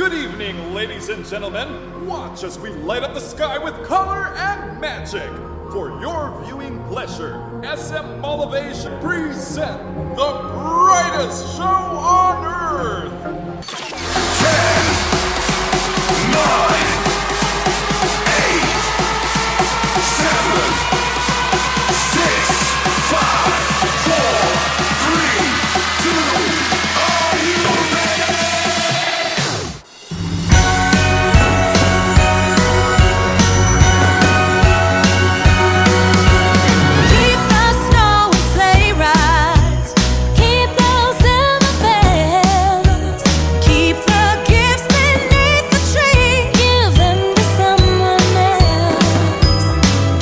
Good evening, ladies and gentlemen. Watch as we light up the sky with color and magic. For your viewing pleasure, SM Mall of Asia present the brightest show on earth. 10, 9, 8, 7, 6, 5, 4, 3, 2. Are you ready? Keep the snow and sleigh rides. Keep those silver bells. Keep the gifts beneath the tree. Give them to someone else.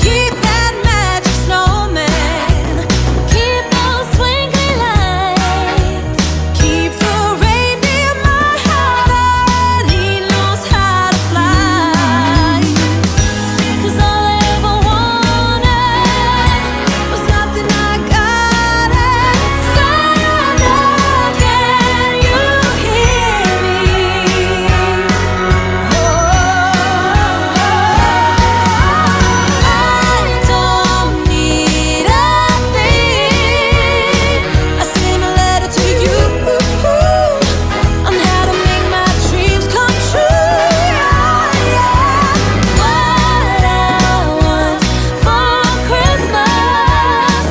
Keep that magic snowman. Keep those twinkly lights. Keep the reindeer my heart. He knows how to fly. 'Cause all I ever wanted was nothing I got it. Santa, can you hear me? Oh, I don't need a thing. I send a letter to you on how to make my dreams come true. What I want for Christmas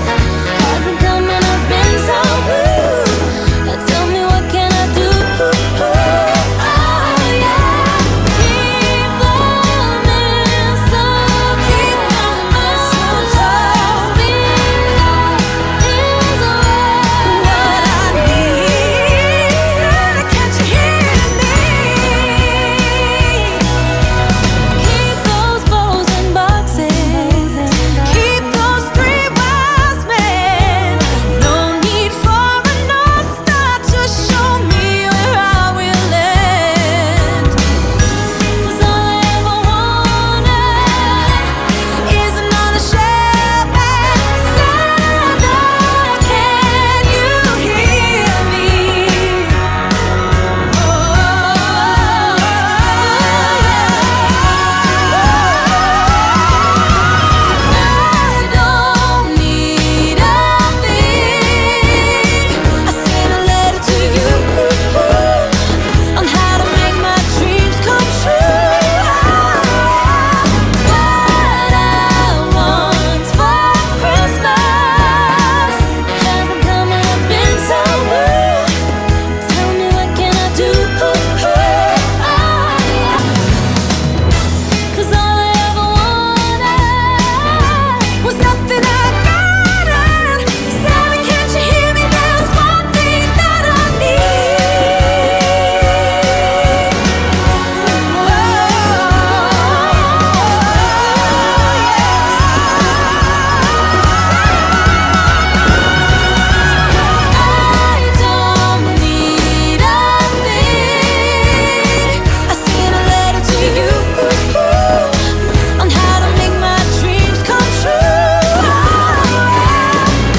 hasn't come and I've been so blue. Tell me, what can I do? Oh yeah, keep the mistletoe, keep the mistletoe. Being loved is what I need. Can't you hear me? Keep those bows and boxes. Keep those three wise men. No need for a North Star to show me where I will end. 'Cause all I ever wanted is another Chevy. Santa, can you hear me? I don't need a thing. I send a letter to you on how to make my dreams come true. What I want for Christmas hasn't come and I've been so blue. Tell me, what can I do? 'Cause all I ever wanted was nothing I got it. Santa, can't you hear me? There's one thing that I I don't need a thing. I send a letter to you on how to make my dreams come true.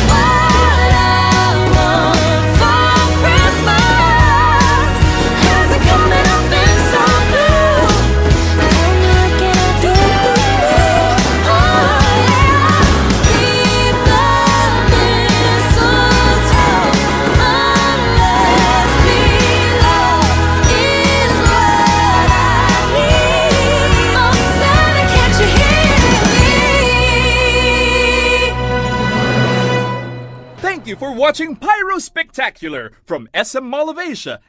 What I want for Christmas hasn't come and I've been so blue. Tell me, what can I do? Oh yeah, keep the mistletoe. Unless beloved is what I need. Oh Santa, can't you hear me? Thank you for watching Pyro Spectacular from SM Mall of Asia